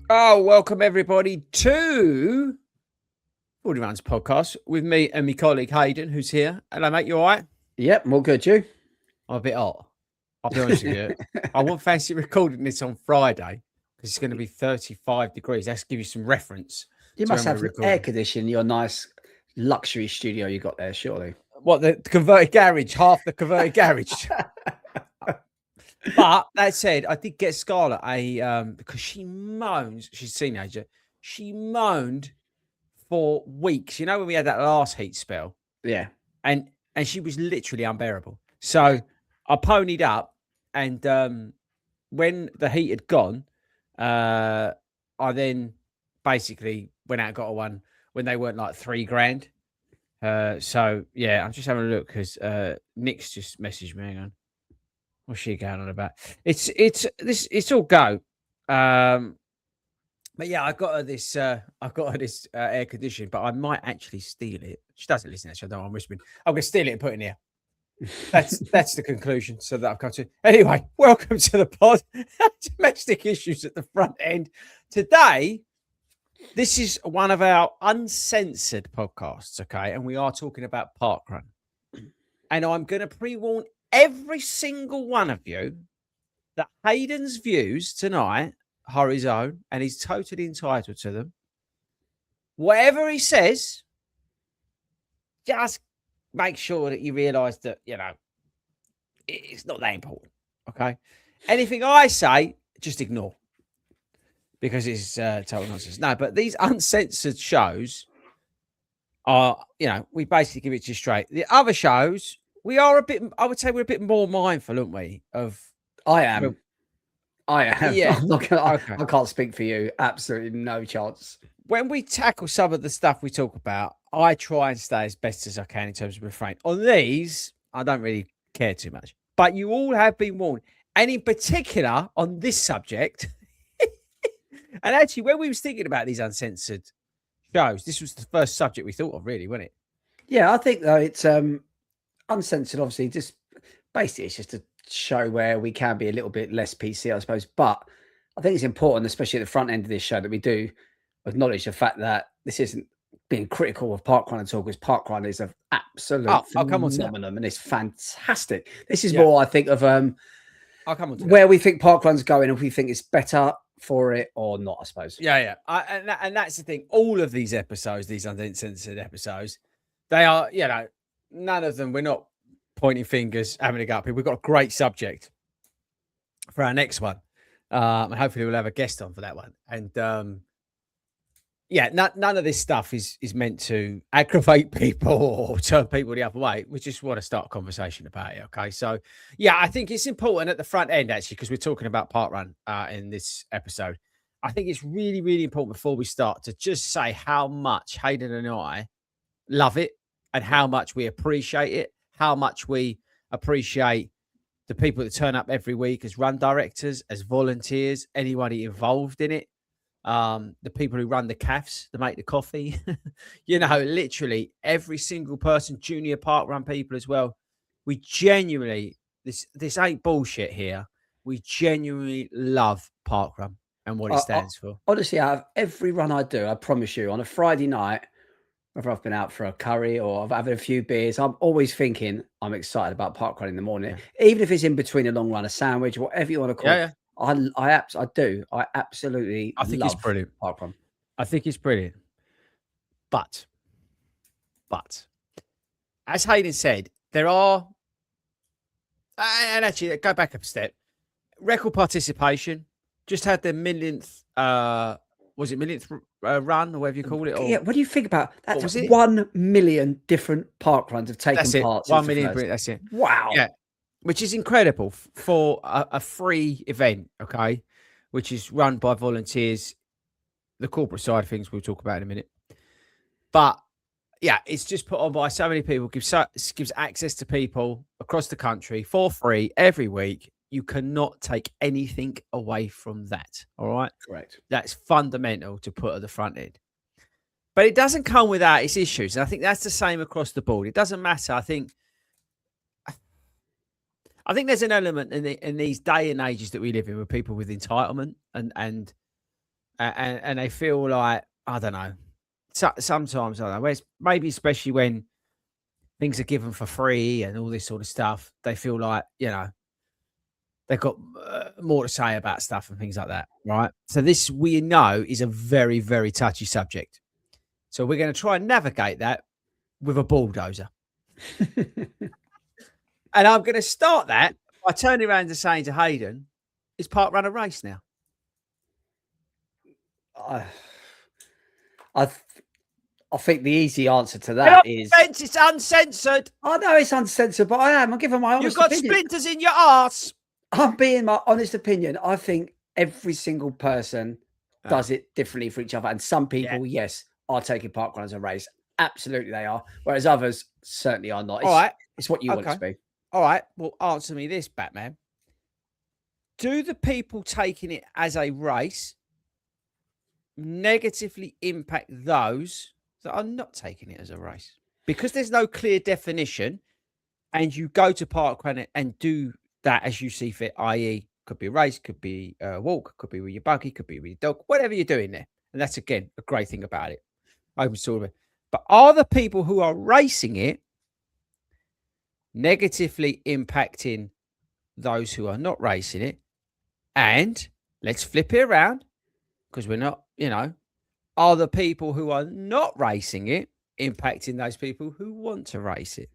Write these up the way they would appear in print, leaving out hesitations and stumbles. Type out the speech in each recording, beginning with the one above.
Oh, welcome everybody to FORDY Runs podcast with me and my colleague Hayden, who's here. Hello, mate. You all right? Yep, all good. You? I'm a bit hot. I'll be honest with you. I won't fancy recording this on Friday because it's going to be 35 degrees. Let's give you some reference You to must when we're have an air recording. conditioning in your nice luxury studio you got there, surely. What, the converted garage? Half the converted garage. But that said, I did get Scarlett because she moans. She's a teenager. She moaned for weeks. You know when we had that last heat spell, Yeah. and she was literally unbearable. So I ponied up, and when the heat had gone, I then basically went out and got a one when they weren't like $3,000. So yeah, I'm just having a look because Nick's just messaged me. Hang on, what's she going on about? It's all go. But yeah, I got her this air conditioning, but I might actually steal it. She doesn't listen to it, so I don't know, I'm whispering. I'm gonna steal it and put it in here. That's the conclusion. So that I've come to. Anyway, welcome to the pod. Domestic issues at the front end. Today, this is one of our uncensored podcasts, okay? And we are talking about parkrun. And I'm gonna pre-warn every single one of you that Hayden's views tonight are his own, and he's totally entitled to them. Whatever he says, just make sure that you realise that, it's not that important. Okay. Anything I say, just ignore because it's total nonsense. No, but these uncensored shows are, we basically give it to you straight. The other shows, I would say we're a bit more mindful, aren't we? I am. Yeah. I'm not gonna, Okay. I can't speak for you. Absolutely no chance. When we tackle some of the stuff we talk about, I try and stay as best as I can in terms of refrain. On these, I don't really care too much. But you all have been warned. And in particular, on this subject, and actually, when we was thinking about these uncensored shows, this was the first subject we thought of, really, wasn't it? Yeah, I think though it's uncensored, obviously, just basically it's just a show where we can be a little bit less PC, I suppose. But I think it's important, especially at the front end of this show, that we do acknowledge the fact that this isn't being critical of parkrun at all, because parkrun is an absolute I'll come on to that. phenomenon and it's fantastic. This is Yeah, more, I think, of I'll come on to that. where we think parkrun's going, if we think it's better for it or not, I suppose. Yeah. And that's the thing. All of these episodes, these uncensored episodes, they are, none of them, we're not pointing fingers, having a go at people. We've got a great subject for our next one. And hopefully we'll have a guest on for that one. And none of this stuff is meant to aggravate people or turn people the other way. We just want to start a conversation about it. Okay. So yeah, I think it's important at the front end actually, because we're talking about parkrun in this episode. I think it's really, really important before we start to just say how much Hayden and I love it and how much we appreciate it, how much we appreciate the people that turn up every week as run directors, as volunteers, anybody involved in it. The people who run the cafes, that make the coffee, literally every single person, junior parkrun people as well. We genuinely, this ain't bullshit here. We genuinely love parkrun and what it stands for. Honestly, out of every run I do, I promise you, on a Friday night, whether I've been out for a curry or I've had a few beers, I'm always thinking I'm excited about parkrun in the morning, even if it's in between a long run, a sandwich, whatever you want to call it. I do. I absolutely I think love it's brilliant. parkrun. I think it's brilliant. But, as Hayden said, there are, and actually, go back a step. Record participation just had their millionth, was it millionth run or whatever you call it? Or, Yeah, what do you think about that? Was it 1 million different parkruns have taken that's it, part. 1 million. That's it. Wow. Yeah, which is incredible for a free event. Okay, which is run by volunteers. The corporate side of things we'll talk about in a minute, but yeah, it's just put on by so many people. Gives access to people across the country for free every week. You cannot take anything away from that. All right. Correct. That's fundamental to put at the front end. But it doesn't come without its issues. And I think that's the same across the board. It doesn't matter. I think there's an element in these day and ages that we live in with people with entitlement and and they feel like, I don't know. Sometimes I don't know. Maybe especially when things are given for free and all this sort of stuff, they feel like they've got more to say about stuff and things like that, right? So this we know is a very, very touchy subject. So we're going to try and navigate that with a bulldozer. And I'm going to start that by turning around and saying to Hayden, is parkrun a race now? I think the easy answer to that is it's uncensored. I know it's uncensored, but I'm giving my honest opinion. You've got splinters in your arse. I'm being my honest opinion. I think every single person does it differently for each other. And some people, yes, are taking parkrun as a race. Absolutely they are. Whereas others certainly are not. It's what you want it to be. All right. Well, answer me this, Batman. Do the people taking it as a race negatively impact those that are not taking it as a race? Because there's no clear definition, and you go to parkrun and do that as you see fit, i.e. could be a race, could be a walk, could be with your buggy, could be with your dog, whatever you're doing there. And that's, again, a great thing about it. Open sort of. But are the people who are racing it negatively impacting those who are not racing it? And let's flip it around, because we're not, are the people who are not racing it impacting those people who want to race it?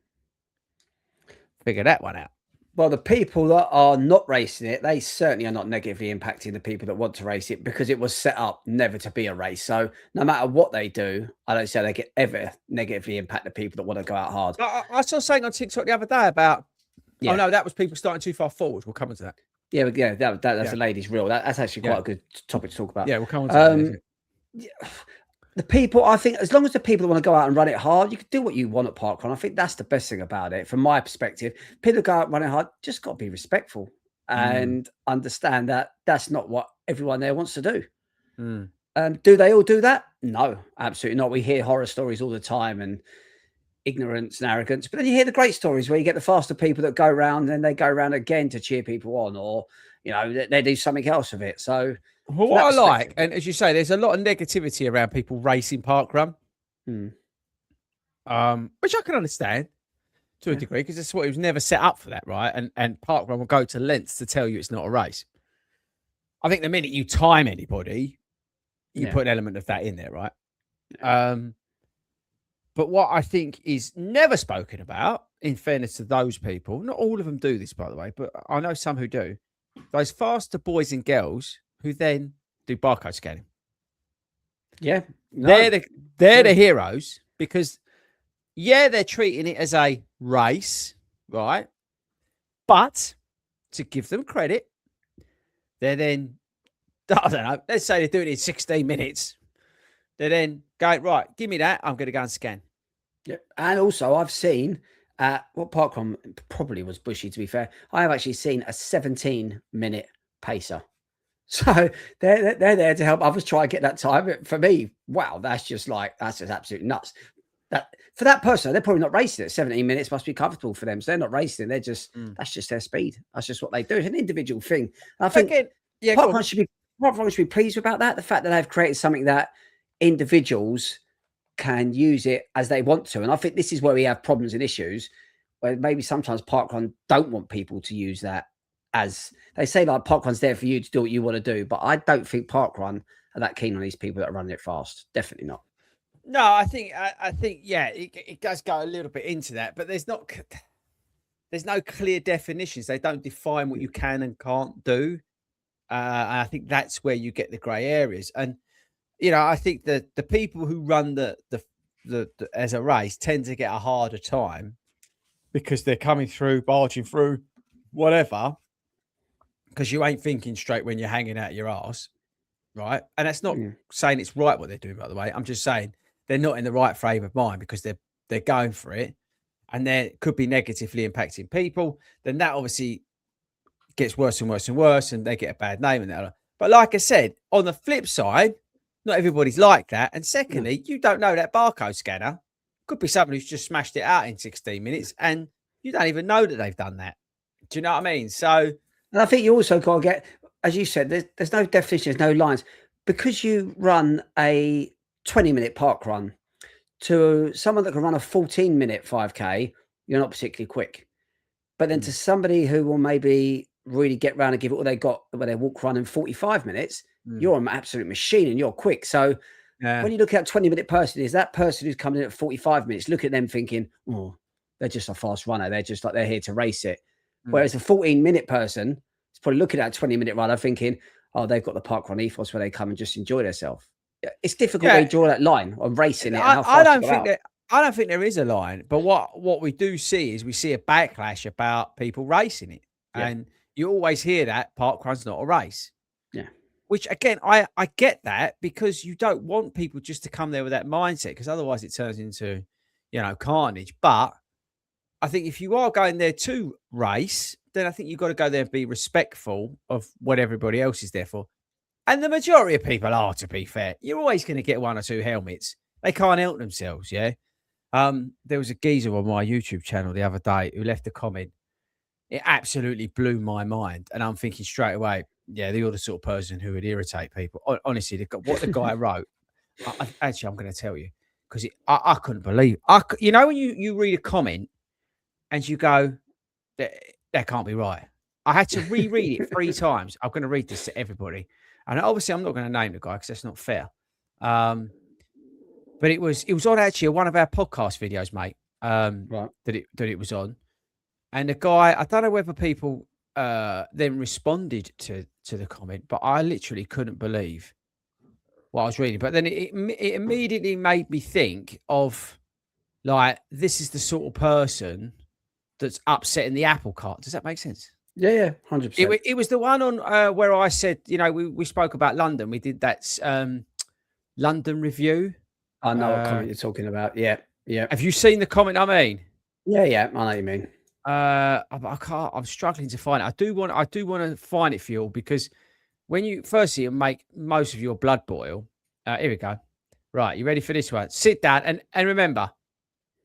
Figure that one out. Well, the people that are not racing it, they certainly are not negatively impacting the people that want to race it, because it was set up never to be a race. So no matter what they do, I don't say they can ever negatively impact the people that want to go out hard. I saw something on TikTok the other day about, oh no, that was people starting too far forward. We'll come on to that. Yeah, that's a ladies' rule. That's actually quite a good topic to talk about. Yeah, we'll come on to that. The people, I think, as long as the people that want to go out and run it hard, you can do what you want at parkrun. I think that's the best thing about it, from my perspective. People that go out and run it hard, just got to be respectful and understand that that's not what everyone there wants to do. Do they all do that? No, absolutely not. We hear horror stories all the time and ignorance and arrogance, but then you hear the great stories where you get the faster people that go around and they go around again to cheer people on, or they do something else with it. So what I like, and as you say, there's a lot of negativity around people racing parkrun, which I can understand to a degree, because that's what it was never set up for that, right? And parkrun will go to lengths to tell you it's not a race. I think the minute you time anybody, you put an element of that in there, right? But what I think is never spoken about, in fairness to those people, not all of them do this, by the way, but I know some who do, those faster boys and girls who then do barcode scanning. Yeah. No. They're the heroes, because, they're treating it as a race, right? But to give them credit, they're then, I don't know, let's say they're doing it in 16 minutes. They're then going, right, give me that. I'm going to go and scan. Yeah. And also I've seen what parkrun probably was bushy, to be fair. I have actually seen a 17-minute pacer. So they're there to help others try and get that time. But for me, wow, that's just absolutely nuts. That for that person, they're probably not racing it. 17 minutes must be comfortable for them. So they're not racing. They're just that's just their speed. That's just what they do. It's an individual thing. And I think parkrun should be pleased about that. The fact that they've created something that individuals can use it as they want to. And I think this is where we have problems and issues, where maybe sometimes parkrun don't want people to use that, as they say, like, parkrun's there for you to do what you want to do. But I don't think parkrun are that keen on these people that are running it fast. Definitely not. No, I think it does go a little bit into that, but there's no clear definitions. They don't define what you can and can't do. And I think that's where you get the grey areas. And I think that the people who run the as a race tend to get a harder time, because they're coming through, barging through, whatever, because you ain't thinking straight when you're hanging out your arse, right? And that's not saying it's right what they're doing, by the way. I'm just saying they're not in the right frame of mind, because they're going for it, and they could be negatively impacting people. Then that obviously gets worse and worse and worse, and they get a bad name and that. But like I said, on the flip side, not everybody's like that. And secondly, you don't know that barcode scanner could be someone who's just smashed it out in 16 minutes, and you don't even know that they've done that. Do you know what I mean? So, and I think you also got to get, as you said, there's no definition, there's no lines. because you run a 20-minute park run to someone that can run a 14-minute 5K, you're not particularly quick. But then to somebody who will maybe really get round and give it all they got when they walk run in 45 minutes, you're an absolute machine and you're quick. So Yeah. when you look at a 20-minute person, is that person who's coming in at 45 minutes, look at them thinking, oh, they're just a fast runner. They're just like, they're here to race it. Whereas a 14-minute person is probably looking at a 20-minute runner thinking, oh, they've got the parkrun ethos where they come and just enjoy themselves. It's difficult where you draw that line on racing it and how fast you go out. I don't think there is a line, but what we do see is we see a backlash about people racing it, and you always hear that parkrun's not a race. Yeah. Which again, I get that, because you don't want people just to come there with that mindset, because otherwise it turns into, carnage. But I think if you are going there to race, then I think you've got to go there and be respectful of what everybody else is there for. And the majority of people are, to be fair. You're always going to get one or two helmets. They can't help themselves, yeah? There was a geezer on my YouTube channel the other day who left a comment. It absolutely blew my mind. And I'm thinking straight away, yeah, you're the sort of person who would irritate people. Honestly, what the guy wrote, actually, I'm going to tell you, because I couldn't believe it. When you read a comment and you go, that can't be right. I had to reread it 3 times. I'm going to read this to everybody. And obviously, I'm not going to name the guy because that's not fair. But it was on actually one of our podcast videos, mate. Right. That it was on. And the guy, I don't know whether people then responded to the comment, but I literally couldn't believe what I was reading. But then it immediately made me think of, like, this is the sort of person that's upsetting the apple cart. Does that make sense? Yeah, 100%. It was the one on where I said, we spoke about London. We did that London review. I know what comment you're talking about. Yeah. Have you seen the comment I mean? Yeah, I know what you mean. I can't. I'm struggling to find it. I do want to find it for you all, because when you firstly make most of your blood boil. Here we go. Right, you ready for this one? Sit down and remember,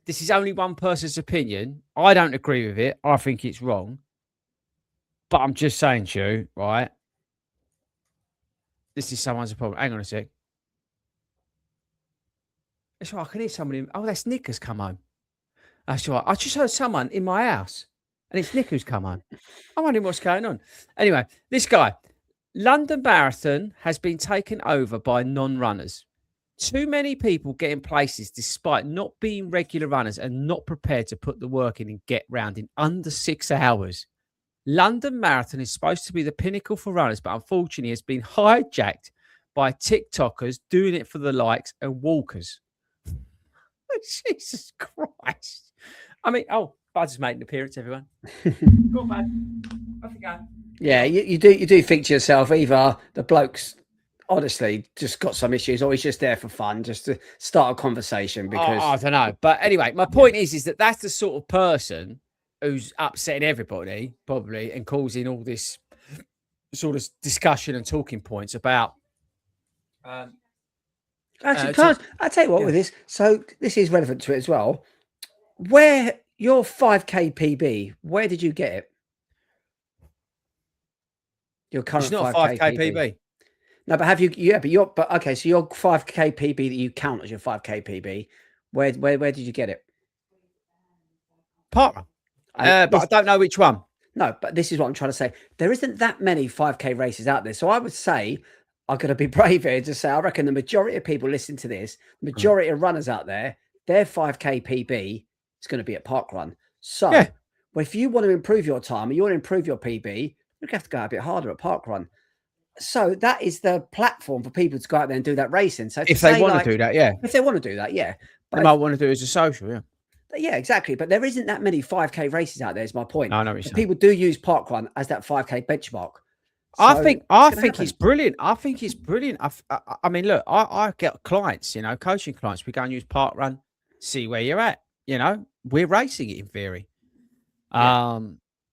this is only one person's opinion. I don't agree with it. I think it's wrong. But I'm just saying to you, right? This is someone's problem. Hang on a sec. That's right. I can hear somebody. Oh, that's Nick has come home. That's right. I just heard someone in my house, and it's Nick who's come home. I'm wondering what's going on. Anyway, this guy, London Marathon has been taken over by non-runners. Too many people get in places despite not being regular runners and not prepared to put the work in and get round in under 6 hours. London Marathon is supposed to be the pinnacle for runners, but unfortunately has been hijacked by TikTokers doing it for the likes and walkers. Jesus Christ. I mean, Bud's made an appearance, everyone. Go on, Bud. Off you go. Yeah, you do think to yourself, either the bloke's honestly just got some issues, or he's just there for fun, just to start a conversation. Because I don't know. But anyway, my point is that that's the sort of person who's upsetting everybody, probably, and causing all this sort of discussion and talking points about. Actually, I'll tell you what with this. So this is relevant to it as well. Where your 5K PB, where did you get it? Your current it's not 5K PB. No, but have you? Yeah, but okay. So your 5K PB that you count as your 5K PB, where did you get it? Parkrun. But I don't know which one. No, but this is what I'm trying to say. There isn't that many 5K races out there. So I would say, I'm going to be brave here to say, I reckon the majority of people listening to this, the majority of runners out there, their 5K PB is going to be at parkrun. So well, if you want to improve your time or you want to improve your PB, you're going to have to go a bit harder at parkrun. So that is the platform for people to go out there and do that racing. So if they want to do that, If they want to do that, yeah. But they might want to do it as a social, yeah. Yeah, exactly. But there isn't that many 5K races out there, is my point. I know what you're saying. People do use parkrun as that 5K benchmark. So I think it's brilliant. I think it's brilliant. I mean, look, I get clients, coaching clients. We go and use parkrun, see where you're at. We're racing it in theory. Yeah.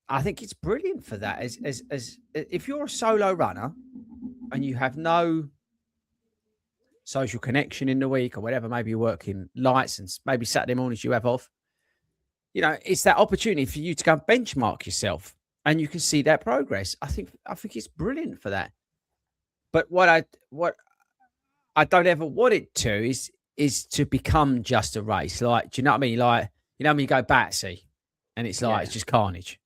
I think it's brilliant for that. As if you're a solo runner and you have no social connection in the week or whatever, maybe you're working lights and maybe Saturday mornings you have off. It's that opportunity for you to go and benchmark yourself. And you can see that progress. I think it's brilliant for that. But what I don't ever want it to is to become just a race. Like, do you know what I mean? Like, you know, when you go Batsy and it's like, Yeah. it's just carnage.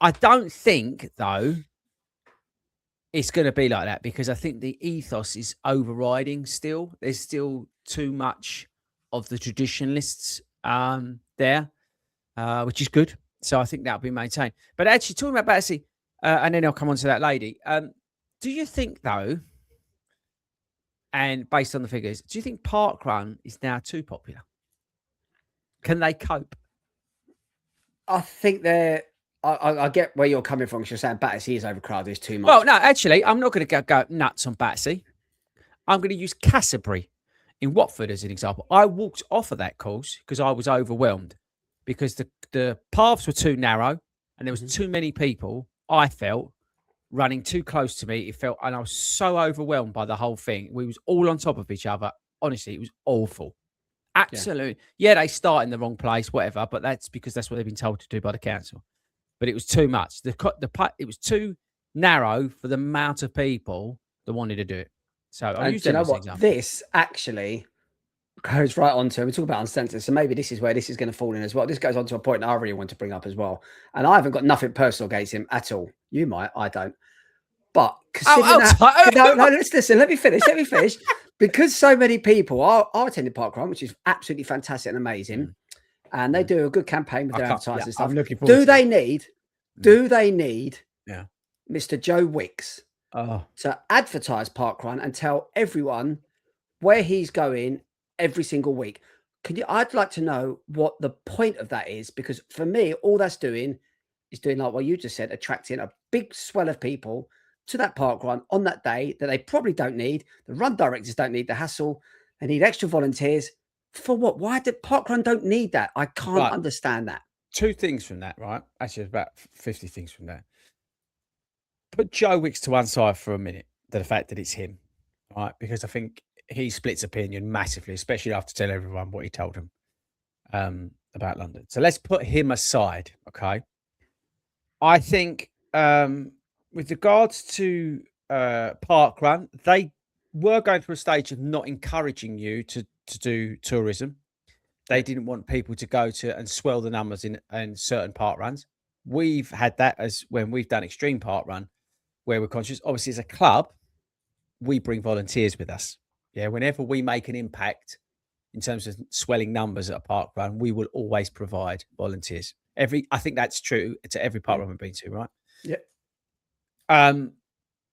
I don't think, though, it's going to be like that because I think the ethos is overriding still. There's still too much of the traditionalists there, which is good. So I think that'll be maintained. But actually, talking about Batsy, and then I'll come on to that lady. Do you think, though, and based on the figures, do you think parkrun is now too popular? Can they cope? I think they're. I get where you're coming from because you're saying Battersea is overcrowded, it's too much. Well, no, actually, I'm not going to go nuts on Batsy. I'm going to use Cassabury in Watford as an example. I walked off of that course because I was overwhelmed because the paths were too narrow and there was too many people, I felt, running too close to me. It felt, and I was so overwhelmed by the whole thing. We was all on top of each other. Honestly, it was awful. Absolutely. Yeah, they start in the wrong place, whatever, but that's because that's what they've been told to do by the council. But it was too much. It was too narrow for the amount of people that wanted to do it. So I'll use do you them know as an what? example. This actually goes right on to, we talk about uncensored, so maybe this is where this is going to fall in as well. This goes on to a point that I really want to bring up as well. And I haven't got nothing personal against him at all. You might, I don't. But considering no, let's listen. Let me finish. Because so many people are attending parkrun, which is absolutely fantastic and amazing, and they do a good campaign with their advertising stuff. I'm looking forward do they need Mr. Joe Wicks to advertise parkrun and tell everyone where he's going every single week? I'd like to know what the point of that is, because for me, all that's doing is doing like what you just said, attracting a big swell of people to that parkrun on that day that they probably don't need. The run directors don't need the hassle. They need extra volunteers. For what? Why did parkrun don't need that? I can't understand that. Two things from that, right? Actually, about 50 things from that. Put Joe Wicks to one side for a minute, the fact that it's him, right? Because I think he splits opinion massively, especially after telling everyone what he told them about London. So let's put him aside, okay? I think with regards to parkrun, they were going through a stage of not encouraging you to do tourism. They didn't want people to go to and swell the numbers in certain parkruns. We've had that as when we've done extreme parkrun, where we're conscious. Obviously, as a club, we bring volunteers with us. Yeah, whenever we make an impact in terms of swelling numbers at a parkrun, we will always provide volunteers. I think that's true to every parkrun we've been to, right? Yeah.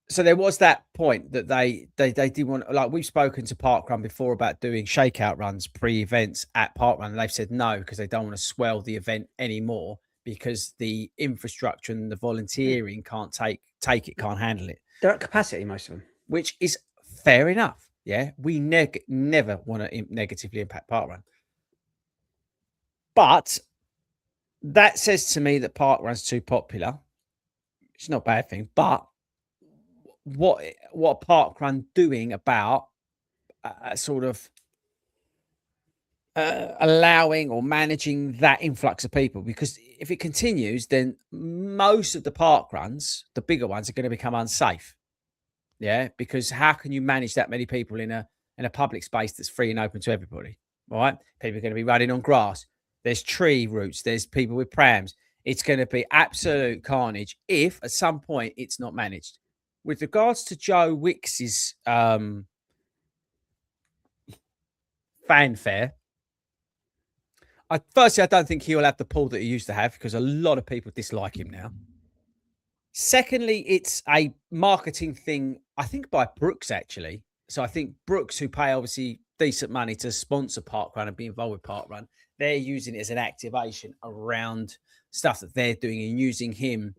So there was that point that they did want, like we've spoken to parkrun before about doing shakeout runs pre-events at parkrun, and they've said no because they don't want to swell the event anymore because the infrastructure and the volunteering can't can't handle it. They're at capacity, most of them, which is fair enough. Yeah, we never want to negatively impact parkrun, but that says to me that parkrun's too popular. It's not a bad thing, but what parkrun doing about sort of allowing or managing that influx of people? Because if it continues, then most of the parkruns, the bigger ones, are going to become unsafe. Yeah, because how can you manage that many people in a public space that's free and open to everybody? Right? People are going to be running on grass. There's tree roots. There's people with prams. It's going to be absolute carnage if at some point it's not managed. With regards to Joe Wicks's fanfare, firstly, I don't think he'll have the pull that he used to have because a lot of people dislike him now. Secondly, it's a marketing thing, I think, by Brooks, actually. So I think Brooks, who pay obviously decent money to sponsor parkrun and be involved with parkrun, they're using it as an activation around stuff that they're doing and using him.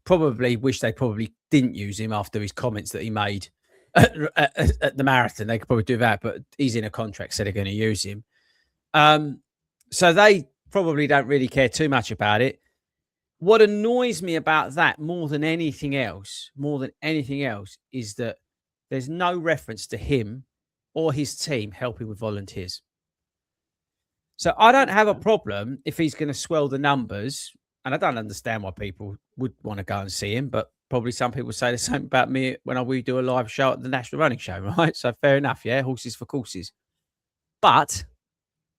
Probably wish they probably didn't use him after his comments that he made at the marathon. They could probably do that, but he's in a contract, so they're going to use him. So they probably don't really care too much about it. What annoys me about that more than anything else, is that there's no reference to him or his team helping with volunteers. So I don't have a problem if he's going to swell the numbers, and I don't understand why people would want to go and see him, but Probably some people say the same about me when we do a live show at the National Running Show, right? So fair enough, yeah, horses for courses. But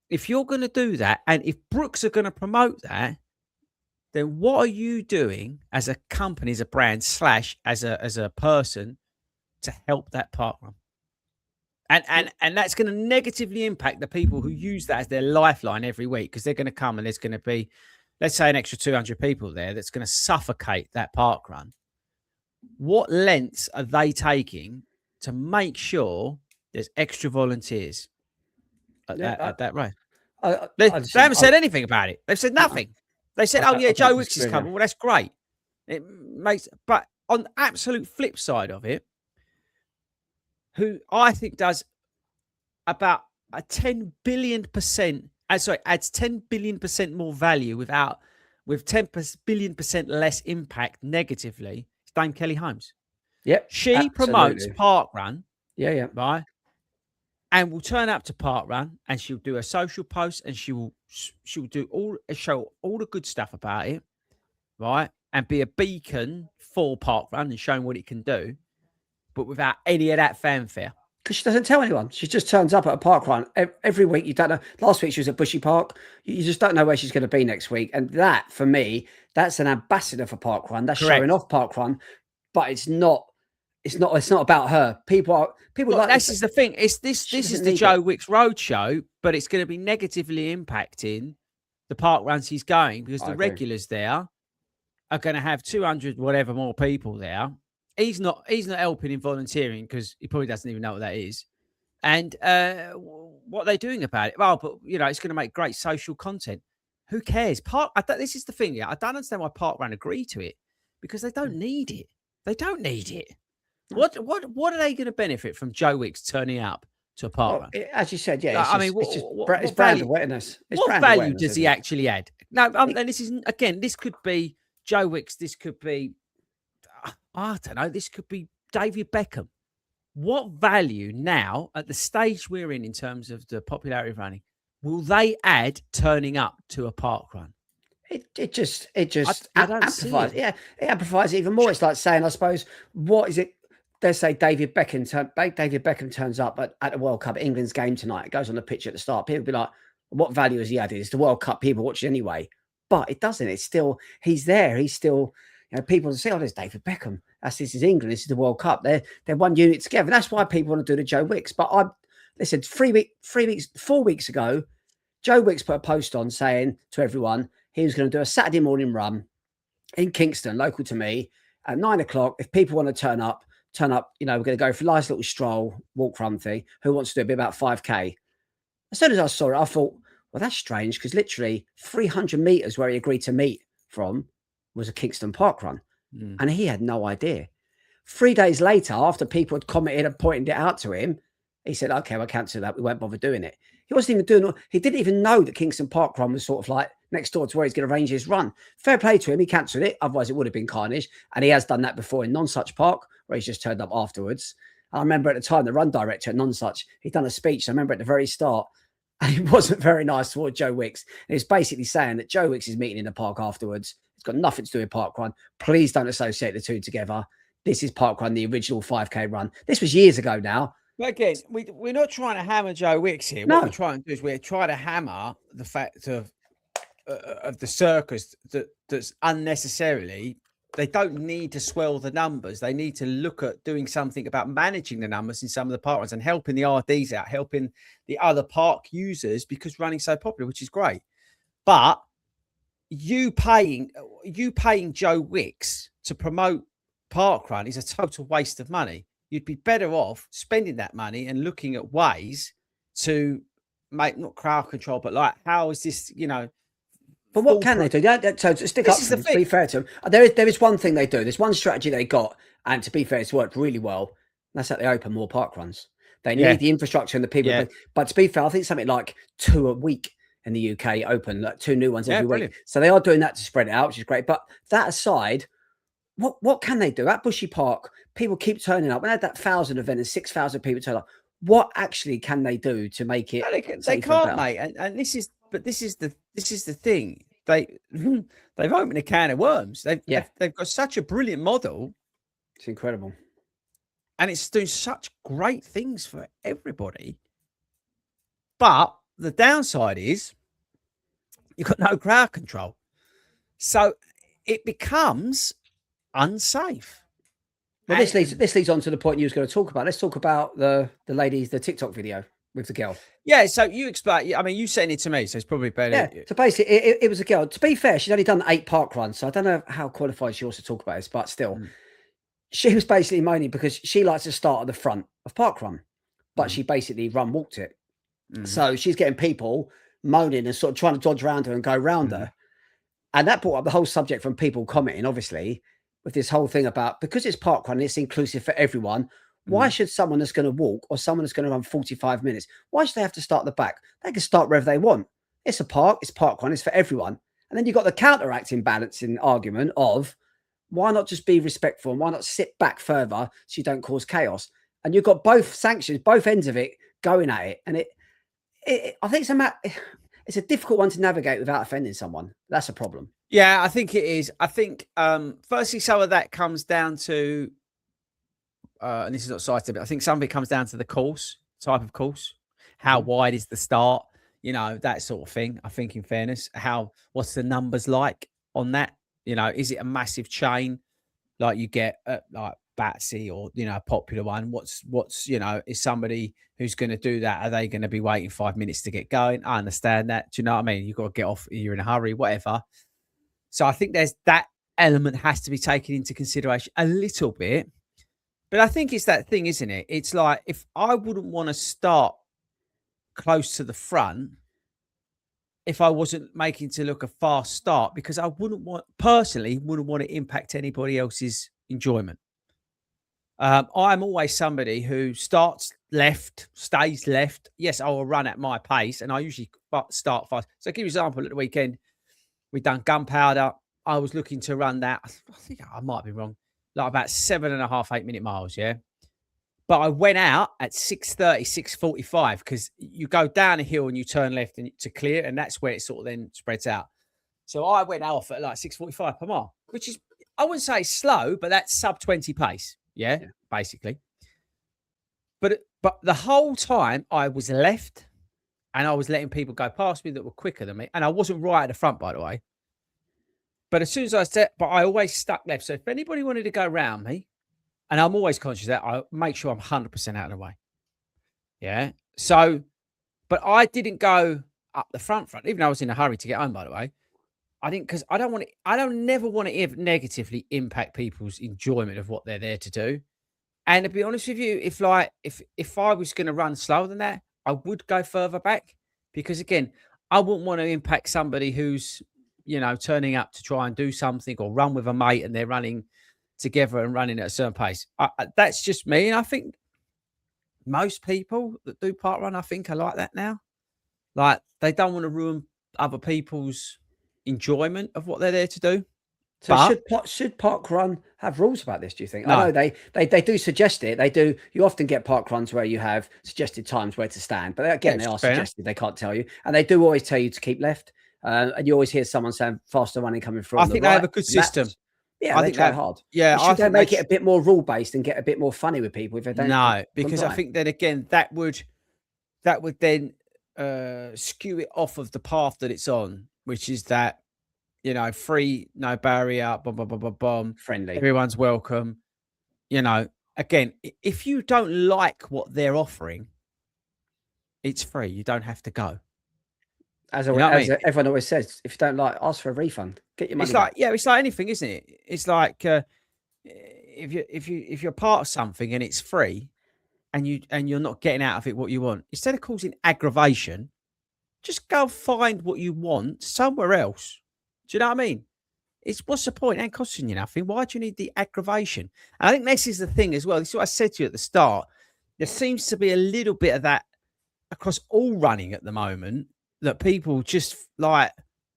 if you're going to do that, and if Brooks are going to promote that, then what are you doing as a company, as a brand, / as a person to help that parkrun? And that's going to negatively impact the people who use that as their lifeline every week, because they're going to come and there's going to be, let's say, an extra 200 people there that's going to suffocate that parkrun. What lengths are they taking to make sure there's extra volunteers at that race? They haven't said anything about it. They've said nothing. They said, "Oh yeah, Joe Wicks is coming." Well, that's great. It makes, but on the absolute flip side of it, who I think does about a 10 billion%, adds 10 billion% more value with 10 billion% less impact negatively. It's Dame Kelly Holmes. Yep. She promotes parkrun. Yeah. Right. And will turn up to parkrun, and she'll do a social post, and she'll show all the good stuff about it, right? And be a beacon for parkrun and showing what it can do, but without any of that fanfare. Because she doesn't tell anyone. She just turns up at a parkrun every week. You don't know. Last week she was at Bushy Park. You just don't know where she's going to be next week. And that, for me, that's an ambassador for parkrun. That's correct. Showing off parkrun, but it's not about her. People like this is the thing. This is the Joe Wicks Roadshow, but it's going to be negatively impacting the parkruns he's going, because the regulars there are going to have 200 whatever more people there. He's not helping in volunteering, because he probably doesn't even know what that is. And what are they doing about it? Well, but it's going to make great social content. Who cares? This is the thing. Yeah, I don't understand why parkrun agree to it, because they don't need it. They don't need it. What are they going to benefit from Joe Wicks turning up to a parkrun? Well, as you said, yeah. It's brand awareness. What value does he actually add? Now, and this is, again, this could be Joe Wicks. This could be, I don't know. This could be David Beckham. What value now, at the stage we're in terms of the popularity of running, will they add turning up to a parkrun? It just amplifies. Yeah, it amplifies even more. It's like saying, I suppose, what is it? Let's say David Beckham turns up at a World Cup, England's game tonight. It goes on the pitch at the start. People be like, what value has he added? It's the World Cup. People watch it anyway. But it doesn't. It's still, he's there. He's still, people say, oh, there's David Beckham. This is England. This is the World Cup. They're one unit together. That's why people want to do the Joe Wicks. But listen, 4 weeks ago, Joe Wicks put a post on saying to everyone he was going to do a Saturday morning run in Kingston, local to me, at 9 o'clock. If people want to turn up, we're going to go for a nice little stroll, walk run thing. Who wants to do it? Be about 5K. As soon as I saw it, I thought, well, that's strange, because literally 300 meters where he agreed to meet from was a Kingston Park run. And he had no idea. 3 days later, after people had commented and pointed it out to him, he said, okay, we'll cancel that. We won't bother doing it. He wasn't even doing it. He didn't even know that Kingston Park run was sort of like next door to where he's going to arrange his run. Fair play to him. He cancelled it. Otherwise, it would have been carnage. And he has done that before in Nonsuch Park, where he's just turned up afterwards. I remember at the time, the run director at Nonsuch, he'd done a speech. I remember at the very start, and it wasn't very nice toward Joe Wicks. And he's basically saying that Joe Wicks is meeting in the park afterwards. It's got nothing to do with parkrun. Please don't associate the two together. This is parkrun, the original 5K run. This was years ago now. But again, we're not trying to hammer Joe Wicks here. What we're trying to do is we're trying to hammer the fact of the circus that's unnecessarily. They don't need to swell the numbers. They need to look at doing something about managing the numbers in some of the park runs and helping the RDs out, helping the other park users, because running's so popular, which is great. But you paying Joe Wicks to promote parkrun is a total waste of money. You'd be better off spending that money and looking at ways to make, not crowd control, but like, how is this, But what can they do? So to stick up to them, to be fair to them, there is one thing they do. There's one strategy they got, and to be fair, it's worked really well. That's that they open more park runs. They need the infrastructure and the people. But to be fair, I think something like 2 a week in the UK open, like 2 new ones every week. So they are doing that to spread it out, which is great. But that aside, what can they do? At Bushy Park, people keep turning up. When they had that 1,000 event and 6,000 people turn up, what actually can they do to make it? They can't, mate. And this is the thing. they've opened a can of worms. Yeah. They've got such a brilliant model, It's incredible. and it's doing such great things for everybody. But the downside is you've got no crowd control. So it becomes unsafe. Well, this leads on to the point you was going to talk about. Let's talk about the TikTok video with the girl. Yeah, so you explain. I mean, you sent it to me, so it's probably better. Yeah. So basically, it was a girl. To be fair, she's only done 8 park runs, so I don't know how qualified she was to talk about this, but still, she was basically moaning because she likes to start at the front of parkrun, but she basically walked it. So she's getting people moaning and sort of trying to dodge around her and go around her. And that brought up the whole subject from people commenting, obviously, with this whole thing about, because it's parkrun and it's inclusive for everyone, why should someone that's going to walk or someone that's going to run 45 minutes, why should they have to start at the back? They can start wherever they want. It's a park, it's parkrun, it's for everyone. And then you've got the counteracting balancing argument of, why not just be respectful and why not sit back further so you don't cause chaos? And you've got both sanctions, both ends of it going at it. And I think it's a difficult one to navigate without offending someone. That's a problem. Yeah, I think it is. I think firstly, some of that comes down to, and this is not cited, but I think some of it comes down to the course, type of course. How wide is the start? You know, that sort of thing. I think, in fairness, what's the numbers like on that? You know, is it a massive chain like you get at like Batsy or, you know, a popular one? What's you know, is somebody who's going to do that, are they going to be waiting 5 minutes to get going? I understand that. Do you know what I mean? You've got to get off, you're in a hurry, whatever. So I think there's that element has to be taken into consideration a little bit. But I think it's that thing, isn't it? It's like, if I wouldn't want to start close to the front if I wasn't making to look a fast start, because I wouldn't want to impact anybody else's enjoyment. I'm always somebody who starts left, stays left. Yes, I will run at my pace, and I usually start fast. So I'll give you an example. At the weekend, we done Gunpowder. I was looking to run that. I think I might be wrong. Like about 7.5, 8 minute miles. Yeah. But I went out at 6:30, 6:45, because you go down a hill and you turn left and to clear, and that's where it sort of then spreads out. So I went off at like 6:45 per mile, which is, I wouldn't say slow, but that's sub 20 pace. Yeah, basically. But the whole time I was left, and I was letting people go past me that were quicker than me. And I wasn't right at the front, by the way. But as soon as I always stuck left. So if anybody wanted to go around me, and I'm always conscious that I make sure I'm 100% out of the way. Yeah. So, but I didn't go up the front, even though I was in a hurry to get home, by the way. I didn't, because I don't never want to negatively impact people's enjoyment of what they're there to do. And to be honest with you, if I was going to run slower than that, I would go further back, because again, I wouldn't want to impact somebody who's, you know, turning up to try and do something or run with a mate and they're running together and running at a certain pace. That's just me. And I think most people that do park run, I think, are like that now. Like, they don't want to ruin other people's enjoyment of what they're there to do. So should park run have rules about this, do you think? No. I know they do suggest it. They do. You often get park runs where you have suggested times where to stand, but again, they are suggested. They can't tell you, and they do always tell you to keep left. And you always hear someone saying faster running coming through. I think they have a good system. Yeah, I think they try hard. Yeah, should they make it a bit more rule based and get a bit more funny with people if they don't? No, because I think that, again, that would then skew it off of the path that it's on, which is that, you know, free, no barrier, friendly, everyone's welcome. You know, again, if you don't like what they're offering, it's free. You don't have to go. As everyone always says, if you don't like, ask for a refund. Get your money. It's like, it's like anything, isn't it? It's like if you're part of something and it's free, and you're not getting out of it what you want, instead of causing aggravation, just go find what you want somewhere else. Do you know what I mean? What's the point? It ain't costing you nothing. Why do you need the aggravation? And I think this is the thing as well. This is what I said to you at the start. There seems to be a little bit of that across all running at the moment, that people just, like,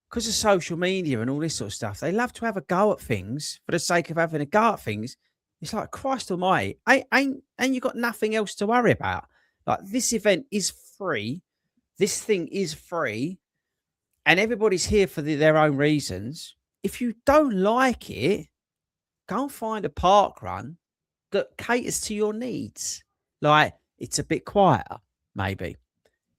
because of social media and all this sort of stuff, they love to have a go at things for the sake of having a go at things. It's like, Christ almighty, ain't you got nothing else to worry about? Like, this event is free. This thing is free. and everybody's here for their own reasons. If you don't like it, go and find a park run that caters to your needs. Like, it's a bit quieter, maybe.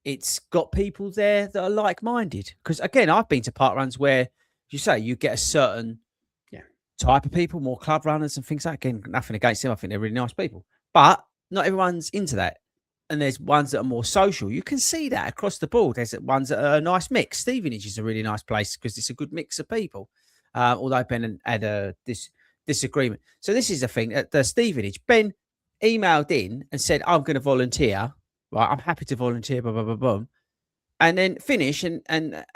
It's got people there that are like-minded. Because again, I've been to park runs where you say you get a certain type of people, more club runners and things like that. Again, nothing against them. I think they're really nice people. But not everyone's into that. And there's ones that are more social. You can see that across the board. There's ones that are a nice mix. Stevenage is a really nice place because it's a good mix of people. Although Ben had this disagreement. So this is the thing at the Stevenage. Ben emailed in and said, I'm going to volunteer. Right, I'm happy to volunteer, blah, blah, blah, blah. And then finish and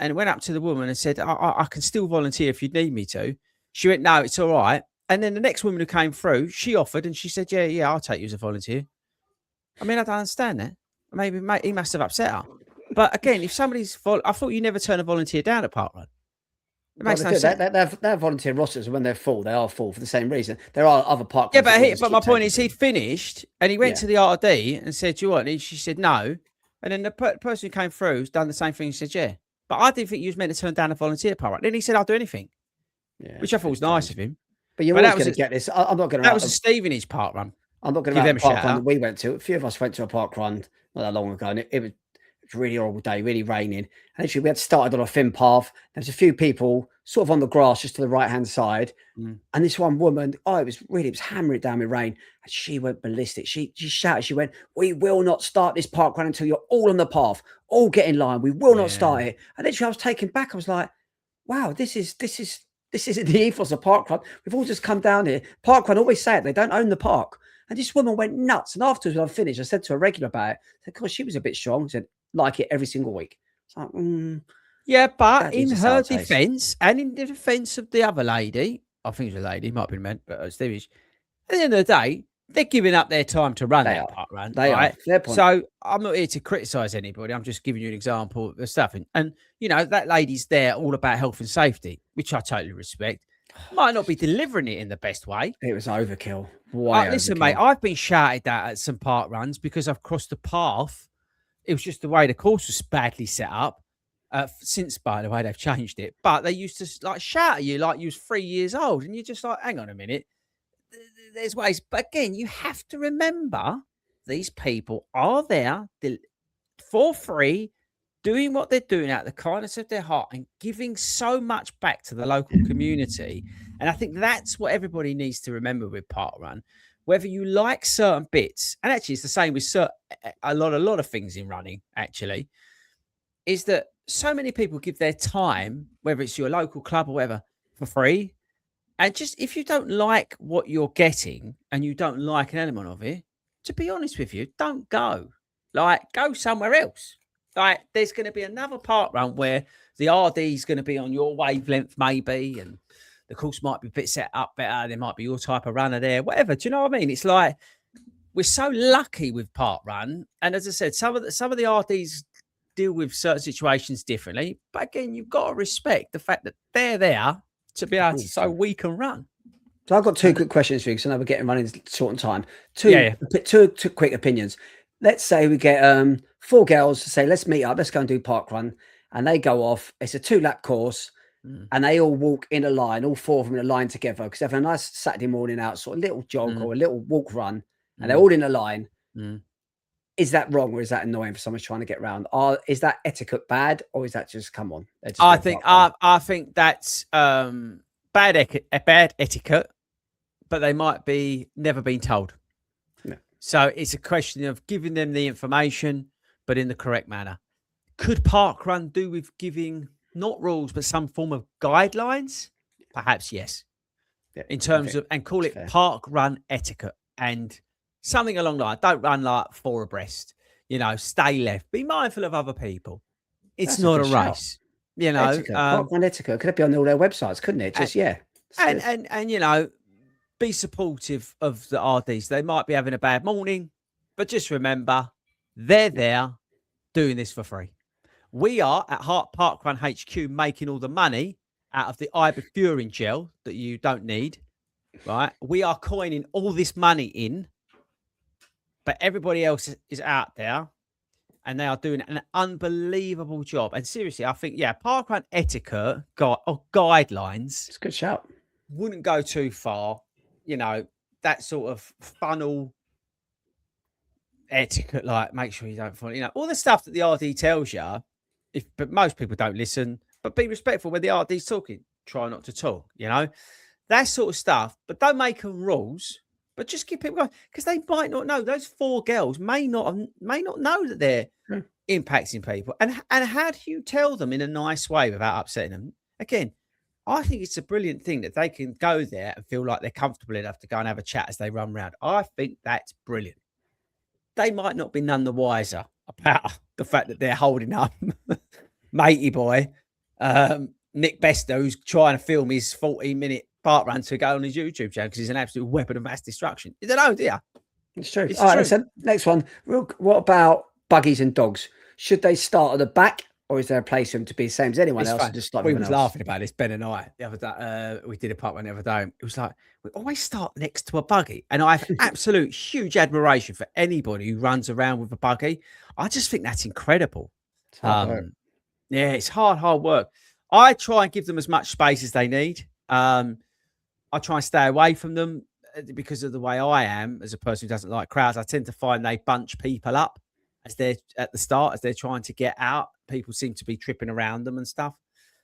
went up to the woman and said, I can still volunteer if you need me to. She went, no, it's all right. And then the next woman who came through, she offered and she said, yeah, I'll take you as a volunteer. I mean, I don't understand that. Maybe he must have upset her. But again, if somebody's, I thought you never turn a volunteer down at parkrun. It makes no sense. Their volunteer rosters, when they're full, they are full for the same reason. There are other park. Yeah, but my point is, he'd finished and he went to the RD and said, "Do you want?" And she said, "No." And then the person who came through has done the same thing. He said, "Yeah," but I didn't think you was meant to turn down a volunteer park run. Then he said, "I'll do anything," which I thought was nice of him. But you're always going to get this. I'm not going to. That was a Stevenage park run. I'm not going to give them a park run that we went to. A few of us went to a park run not that long ago, and it was a really horrible day, really raining. And actually, we had started on a thin path. There was a few people sort of on the grass just to the right-hand side. And this one woman, it was hammering it down with rain. And she went ballistic. She shouted, she went, "We will not start this park run until you're all on the path. All get in line. We will not start it." And literally I was taken back. I was like, wow, this isn't the ethos of parkrun. We've all just come down here. Parkrun always say it, they don't own the park. And this woman went nuts. And afterwards, when I finished, I said to her regular about it, I said, "God, she was a bit strong." I said, "Like it every single week." It's like, yeah, but in her defense and in the defense of the other lady, I think it was a lady, might have been meant, but Stevie, at the end of the day, they're giving up their time to run that park run. They are. Fair point. So I'm not here to criticize anybody. I'm just giving you an example of stuff. And you know, that lady's there all about health and safety, which I totally respect. Might not be delivering it in the best way. It was overkill. Why? Listen, mate, I've been shouted at some park runs because I've crossed the path. It was just the way the course was badly set up. Since, by the way, they've changed it. But they used to like shout at you like you was 3 years old. And you're just like, hang on a minute. There's ways. But again, you have to remember these people are there for free, doing what they're doing out of the kindness of their heart and giving so much back to the local community. And I think that's what everybody needs to remember with parkrun. Whether you like certain bits, and actually it's the same with a lot of things in running, actually, is that so many people give their time, whether it's your local club or whatever, for free. And just if you don't like what you're getting and you don't like an element of it, to be honest with you, don't go. Like, go somewhere else. Like, there's going to be another park run where the RD is going to be on your wavelength, maybe, and the course might be a bit set up better. There might be your type of runner there, whatever. Do you know what I mean? It's like we're so lucky with parkrun, and as I said, some of the RDs deal with certain situations differently. But again, you've got to respect the fact that they're there to be able to so we can run. So I've got two quick questions for you, because I know we're getting running short on time. Two quick opinions. Let's say we get 4 girls to say, let's meet up, let's go and do parkrun, and they go off. It's a 2-lap course, and they all walk in a line, all 4 of them in a line together, because they have a nice Saturday morning out, sort of little jog or a little walk run, and they're all in a line. Is that wrong, or is that annoying for someone trying to get around? Is that etiquette bad, or is that just come on? I think that's bad etiquette, but they might be never been told. No. So it's a question of giving them the information, but in the correct manner. Could parkrun do with giving not rules, but some form of guidelines? Perhaps yes. Yeah, in terms of, and call it parkrun etiquette and something along the line. Don't run like 4 abreast. You know, stay left. Be mindful of other people. It's not a race. You know, parkrun etiquette could it be on all their websites, couldn't it? Just and you know, be supportive of the RDs. They might be having a bad morning, but just remember, they're there doing this for free. We are at Hart Parkrun HQ making all the money out of the ibuprofen gel that you don't need, right? We are coining all this money in, but everybody else is out there and they are doing an unbelievable job. And seriously, I think, yeah, parkrun etiquette or guidelines It's a good shout. wouldn't go too far. You know, that sort of funnel etiquette, like make sure you don't fall, you know, all the stuff that the RD tells you. But most people don't listen. But be respectful when the RD's talking. Try not to talk. You know, that sort of stuff. But don't make them rules. But just keep people going because they might not know. Those 4 girls may not know that they're impacting people. And how do you tell them in a nice way without upsetting them? Again, I think it's a brilliant thing that they can go there and feel like they're comfortable enough to go and have a chat as they run around. I think that's brilliant. They might not be none the wiser about the fact that they're holding up matey boy, Nick Bester, who's trying to film his 14-minute park run to go on his YouTube channel because he's an absolute weapon of mass destruction. You don't know, do you? It's true. It's All right, true. so next one. What about buggies and dogs? Should they start at the back, or is there a place for them to be the same as anyone else? And just start we was laughing about this, Ben and I, the other day. We did a park run the other day. It was like, we always start next to a buggy. And I have absolute huge admiration for anybody who runs around with a buggy. I just think that's incredible. It's hard work. Yeah, it's hard work. I try and give them as much space as they need. I try and stay away from them because of the way I am as a person who doesn't like crowds. I tend to find they bunch people up as they're at the start, as they're trying to get out. People seem to be tripping around them and stuff.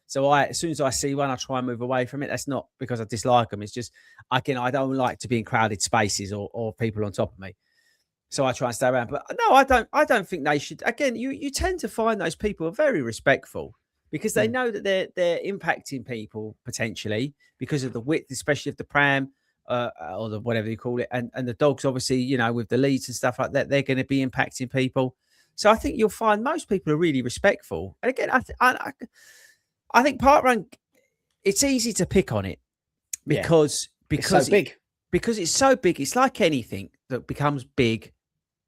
So as soon as I see one, I try and move away from it. That's not because I dislike them. It's just, again, I don't like to be in crowded spaces or people on top of me. So I try and stay around. But no, I don't think they should. Again, you tend to find those people are very respectful because they know that they're impacting people potentially because of the width, especially of the pram or the whatever you call it. And the dogs, obviously, you know, with the leads and stuff like that, they're going to be impacting people. So I think you'll find most people are really respectful. And again, I think parkrun, it's easy to pick on it because it's so big. Because it's so big. It's like anything that becomes big.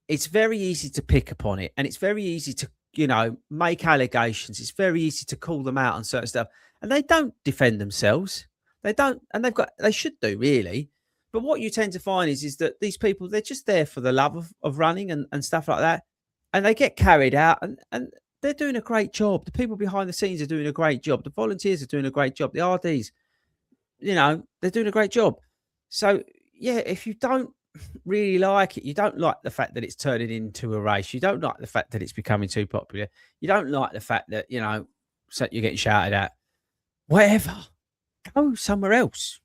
It's very easy to pick upon it, and it's very easy to, you know, make allegations. It's very easy to call them out on certain stuff, and they don't defend themselves. They don't, and they should do really. But what you tend to find is that these people, they're just there for the love of running and stuff like that. And they get carried out and they're doing a great job. The people behind the scenes are doing a great job. The volunteers are doing a great job. The RDs, you know, they're doing a great job. So, yeah, if you don't really like it, you don't like the fact that it's turning into a race. You don't like the fact that it's becoming too popular. You don't like the fact that, you know, so you're getting shouted at. Whatever. Go somewhere else.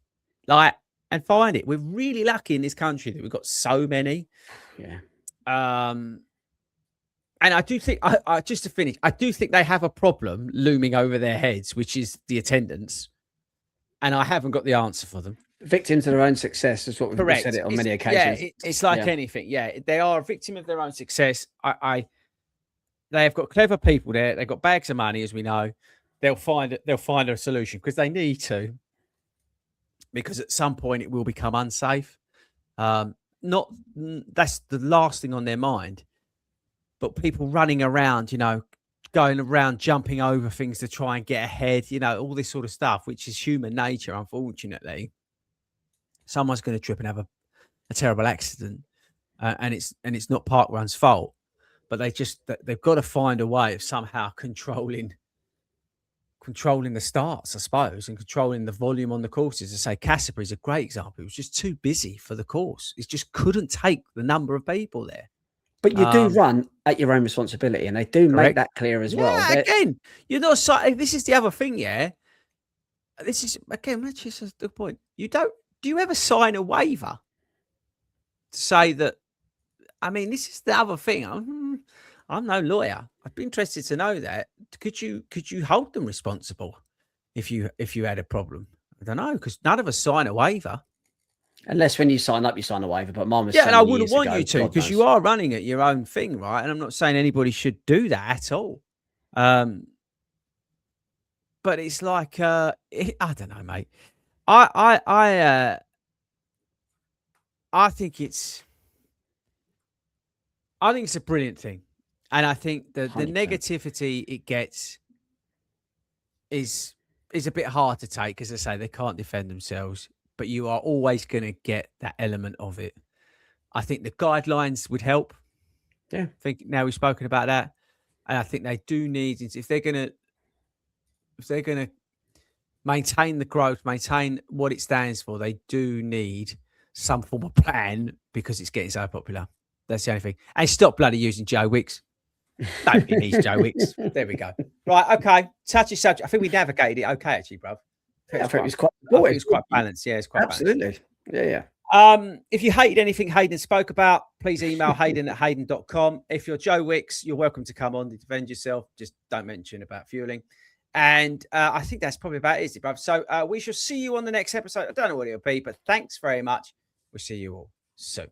Like, and find it. We're really lucky in this country that we've got so many. Yeah. And I do think, I just to finish, I do think they have a problem looming over their heads, which is the attendance. And I haven't got the answer for them. Victims of their own success is what we've said it on many occasions. Yeah, it's like anything. Yeah, they are a victim of their own success. They have got clever people there. They've got bags of money, as we know. They'll find a solution because they need to. Because at some point it will become unsafe. That's the last thing on their mind. But people running around, you know, going around, jumping over things to try and get ahead, you know, all this sort of stuff, which is human nature, unfortunately. Someone's going to trip and have a terrible accident, and it's not parkrun's fault. But they've got to find a way of somehow controlling the starts, I suppose, and controlling the volume on the courses. I say Casper is a great example. It was just too busy for the course. It just couldn't take the number of people there. But you do run at your own responsibility, and they do make that clear as well. Yeah, again, you're not. This is the other thing, yeah. This is again, that's just the point. Do you ever sign a waiver to say that? I mean, this is the other thing. I'm no lawyer. I'd be interested to know that. Could you hold them responsible if you had a problem? I don't know, because none of us sign a waiver. Unless when you sign up, you sign a waiver. But mine was and I wouldn't want you to, because you are running at your own thing, right? And I'm not saying anybody should do that at all. But it's like I don't know, mate. I think it's a brilliant thing, and I think the negativity it gets is a bit hard to take, as I say, they can't defend themselves. But you are always going to get that element of it. I think the guidelines would help. Yeah. I think now we've spoken about that, and I think they do need, if they're gonna maintain the growth, maintain what it stands for, they do need some form of plan because it's getting so popular. That's the only thing. And stop bloody using Joe Wicks. Nobody needs Joe Wicks. There we go. Right, okay. Touchy subject. I think we navigated it okay, actually, bruv. I think it was quite. I think it's quite balanced. Yeah, it's quite balanced. Absolutely. Yeah. If you hated anything Hayden spoke about, please email hayden@hayden.com. If you're Joe Wicks, you're welcome to come on to defend yourself. Just don't mention about fueling. And I think that's probably about it, is it, bruv? So we shall see you on the next episode. I don't know what it'll be, but thanks very much. We'll see you all soon.